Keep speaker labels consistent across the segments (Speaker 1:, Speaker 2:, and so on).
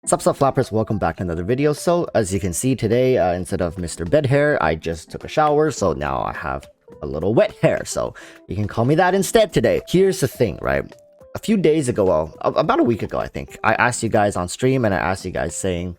Speaker 1: Sup flappers, welcome back to another video. So as you can see today, instead of Mr. Bed Hair, I just took a shower, so now I have a little wet hair, so you can call me that instead today. Here's the thing, right? A few days ago, well, about a week ago, I think, I asked you guys on stream and I asked you guys saying,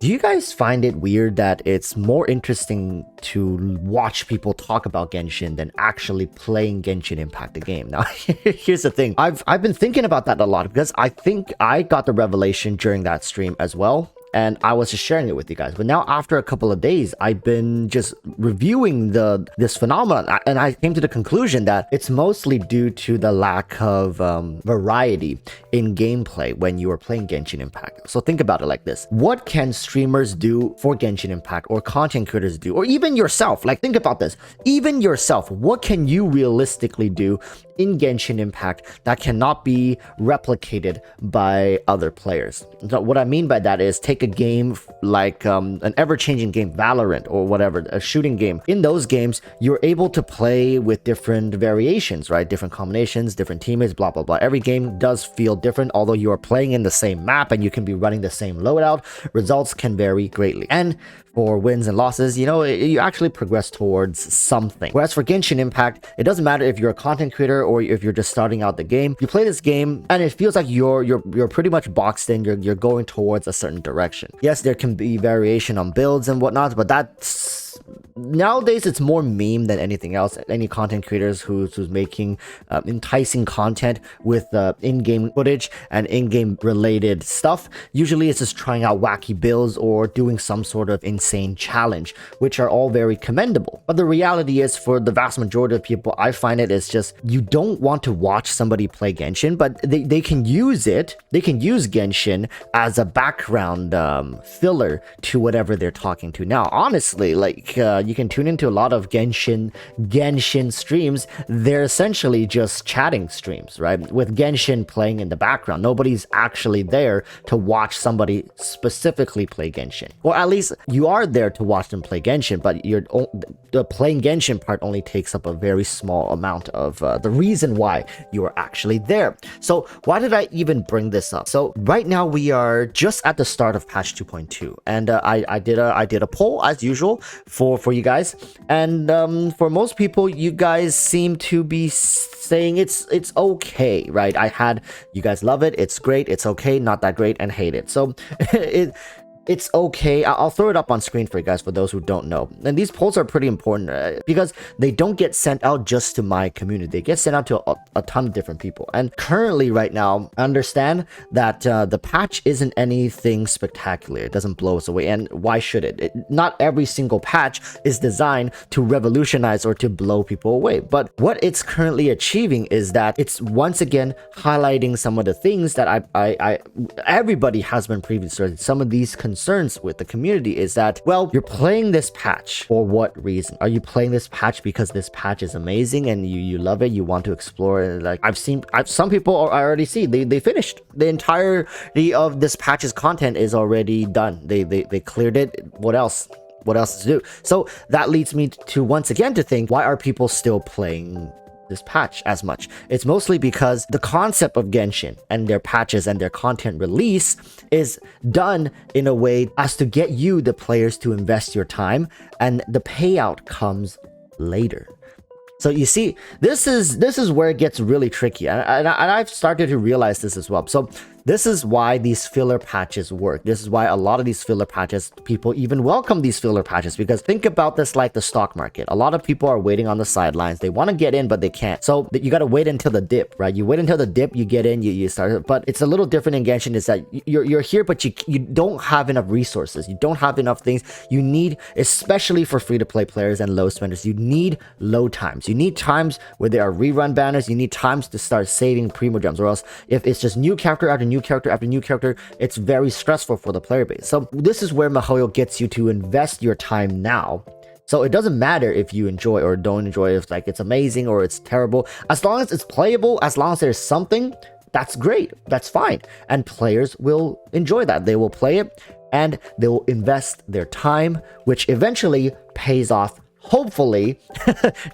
Speaker 1: do you guys find it weird that it's more interesting to watch people talk about Genshin than actually playing Genshin Impact the game? Now, here's the thing. I've been thinking about that a lot because I think I got the revelation during that stream as well. And I was just sharing it with you guys. But now after a couple of days, I've been just reviewing this phenomenon. And I came to the conclusion that it's mostly due to the lack of variety in gameplay when you are playing Genshin Impact. So think about it like this. What can streamers do for Genshin Impact, or content creators do, or even yourself? Like, think about this. Even yourself, what can you realistically do in Genshin Impact that cannot be replicated by other players? So what I mean by that is, take a game like an ever-changing game, Valorant or whatever, a shooting game. In those games, you're able to play with different variations, right? Different combinations, different teammates, blah, blah, blah. Every game does feel different, although you are playing in the same map and you can be running the same loadout. Results can vary greatly. And for wins and losses, you know, you actually progress towards something. Whereas for Genshin Impact, it doesn't matter if you're a content creator or if you're just starting out the game. You play this game and it feels like you're pretty much boxed in. You're going towards a certain direction. Yes, there can be variation on builds and whatnot, but that's nowadays it's more meme than anything else. Any content creators who's making enticing content with in-game footage and in-game related stuff, usually it's just trying out wacky builds or doing some sort of insane challenge, which are all very commendable. But the reality is, for the vast majority of people, I find it is just, you don't want to watch somebody play Genshin, but they can use it. They can use Genshin as a background filler to whatever they're talking to. Now, honestly, like, you can tune into a lot of Genshin streams. They're essentially just chatting streams, right? With Genshin playing in the background. Nobody's actually there to watch somebody specifically play Genshin. Or at least you are there to watch them play Genshin, but the playing Genshin part only takes up a very small amount of the reason why you are actually there. So why did I even bring this up? So right now we are just at the start of patch 2.2, and I did a poll as usual for you guys, and for most people, you guys seem to be saying it's okay, right? You guys love it, it's great, it's okay, not that great, and hate it. So it's okay. I'll throw it up on screen for you guys for those who don't know. And these polls are pretty important because they don't get sent out just to my community. They get sent out to a ton of different people. And currently right now, I understand that the patch isn't anything spectacular. It doesn't blow us away. And why should it? Not every single patch is designed to revolutionize or to blow people away. But what it's currently achieving is that it's once again highlighting some of the things that everybody has been previously. Some of these concerns with the community is that, well, you're playing this patch for what reason? Are you playing this patch because this patch is amazing and you love it, you want to explore it? Like, some people I already see they finished the entirety of this patch's content is already done. They cleared it. What else to do? So that leads me to once again to think, why are people still playing this patch as much? It's mostly because the concept of Genshin and their patches and their content release is done in a way as to get you, the players, to invest your time, and the payout comes later. So you see, this is where it gets really tricky, and I've started to realize this as well. So this is why these filler patches work. This is why a lot of these filler patches, people even welcome these filler patches, because think about this like the stock market. A lot of people are waiting on the sidelines. They want to get in, but they can't. So you got to wait until the dip, right? You wait until the dip, you get in, you start. But it's a little different in Genshin, is that you're here, but you don't have enough resources. You don't have enough things. You need, especially for free-to-play players and low spenders, you need low times. You need times where there are rerun banners. You need times to start saving primo gems, or else if it's just new character after new character after new character, it's very stressful for the player base. So this is where miHoYo gets you to invest your time now. So it doesn't matter if you enjoy or don't enjoy, if like it's amazing or it's terrible. As long as it's playable, as long as there's something, that's great, that's fine. And players will enjoy that. They will play it and they will invest their time, which eventually pays off hopefully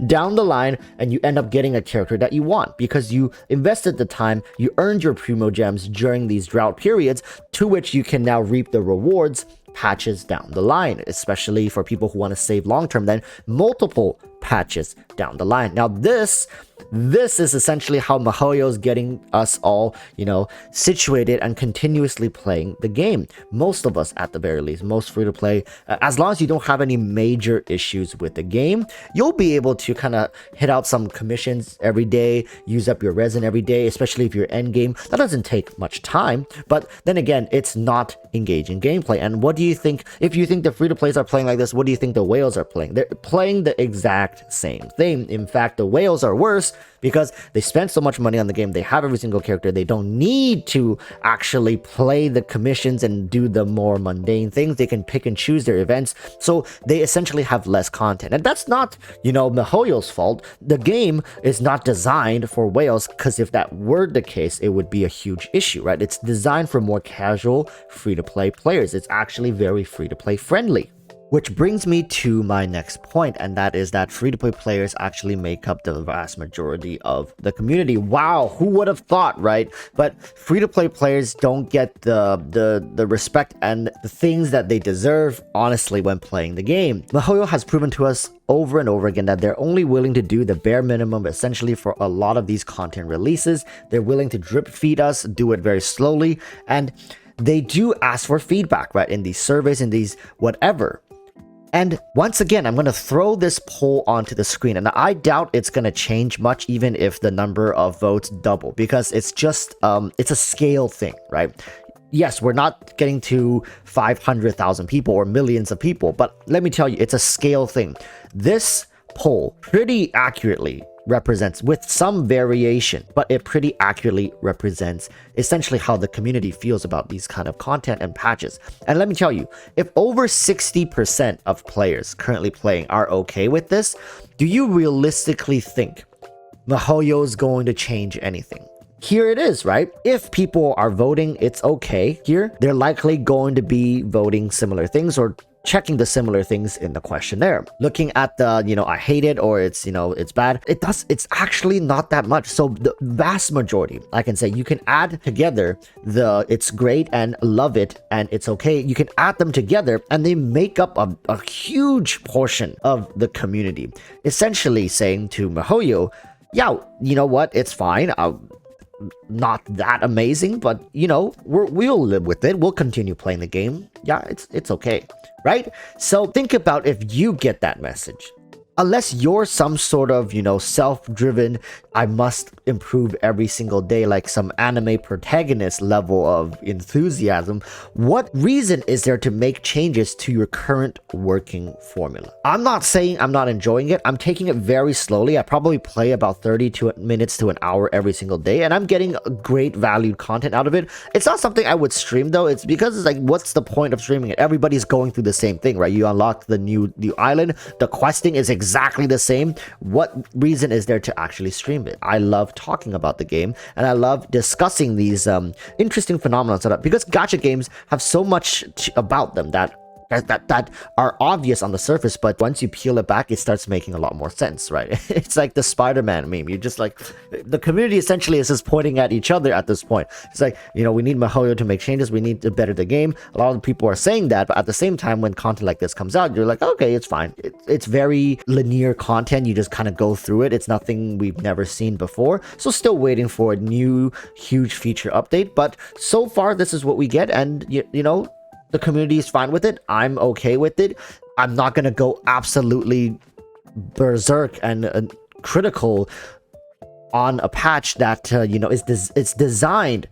Speaker 1: down the line, and you end up getting a character that you want because you invested the time, you earned your primo gems during these drought periods, to which you can now reap the rewards patches down the line, especially for people who want to save long term, then multiple patches down the line. Now this is essentially how miHoYo is getting us all, situated and continuously playing the game. Most of us, at the very least, most free-to-play, as long as you don't have any major issues with the game, you'll be able to kind of hit out some commissions every day, use up your resin every day, especially if you're end game. That doesn't take much time, but then again, it's not engaging gameplay. And what do you think, if you think the free-to-plays are playing like this, what do you think the whales are playing? They're playing the exact same thing. In fact, the whales are worse because they spend so much money on the game, they have every single character, they don't need to actually play the commissions and do the more mundane things. They can pick and choose their events, so they essentially have less content. And that's not, miHoYo's fault. The game is not designed for whales, because if that were the case, it would be a huge issue, right? It's designed for more casual, free-to-play players. It's actually very free-to-play friendly. Which brings me to my next point, and that is that free-to-play players actually make up the vast majority of the community. Wow, who would have thought, right? But free-to-play players don't get the respect and the things that they deserve, honestly, when playing the game. miHoYo has proven to us over and over again that they're only willing to do the bare minimum, essentially, for a lot of these content releases. They're willing to drip feed us, do it very slowly, and they do ask for feedback, right? In these surveys, in these whatever. And once again, I'm going to throw this poll onto the screen, and I doubt it's going to change much even if the number of votes double, because it's just, it's a scale thing, right? Yes, we're not getting to 500,000 people or millions of people, but let me tell you, it's a scale thing. This poll pretty accurately represents, with some variation, but it pretty accurately represents essentially how the community feels about these kind of content and patches. And let me tell you, if over 60% of players currently playing are okay with this, do you realistically think miHoYo is going to change anything? Here it is, right? If people are voting, it's okay here. They're likely going to be voting similar things or checking the similar things in the questionnaire. Looking at the, I hate it, or it's, it's bad. It's actually not that much. So the vast majority, I can say, you can add together the it's great and love it and it's okay. You can add them together and they make up a huge portion of the community. Essentially saying to miHoYo, yeah, you know what? It's fine. Not that amazing, but we'll live with it. We'll continue playing the game. Yeah, it's okay, right? So think about if you get that message. Unless you're some sort of, self-driven, I must improve every single day, like some anime protagonist level of enthusiasm, what reason is there to make changes to your current working formula? I'm not saying I'm not enjoying it. I'm taking it very slowly. I probably play about 30 minutes to an hour every single day, and I'm getting great valued content out of it. It's not something I would stream, though. It's because it's like, what's the point of streaming it? Everybody's going through the same thing, right? You unlock the new island. The questing is exactly the same. What reason is there to actually stream it? I love talking about the game, and I love discussing these interesting phenomena, because gacha games have so much about them that are obvious on the surface, but once you peel it back, it starts making a lot more sense, right? It's like the Spider-Man meme. You're just like, the community essentially is just pointing at each other at this point. It's like, we need miHoYo to make changes. We need to better the game. A lot of people are saying that, but at the same time, when content like this comes out, you're like, okay, it's fine. It's very linear content. You just kind of go through it. It's nothing we've never seen before. So still waiting for a new huge feature update, but so far this is what we get, and the community is fine with it. I'm okay with it. I'm not going to go absolutely berserk and critical on a patch that, it's designed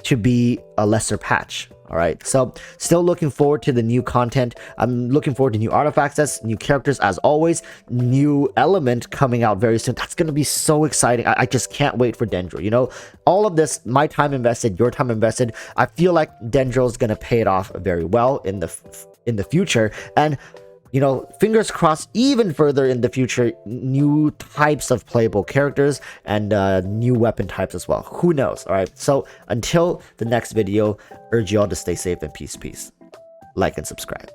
Speaker 1: to be a lesser patch. All right, so still looking forward to the new content. I'm looking forward to new artifacts, new characters as always, new element coming out very soon. That's going to be so exciting. I just can't wait for Dendro. All of this, my time invested, your time invested. I feel like Dendro is going to pay it off very well in the future. And fingers crossed, even further in the future, new types of playable characters and new weapon types as well. Who knows? All right. So until the next video, urge you all to stay safe and peace. Like and subscribe.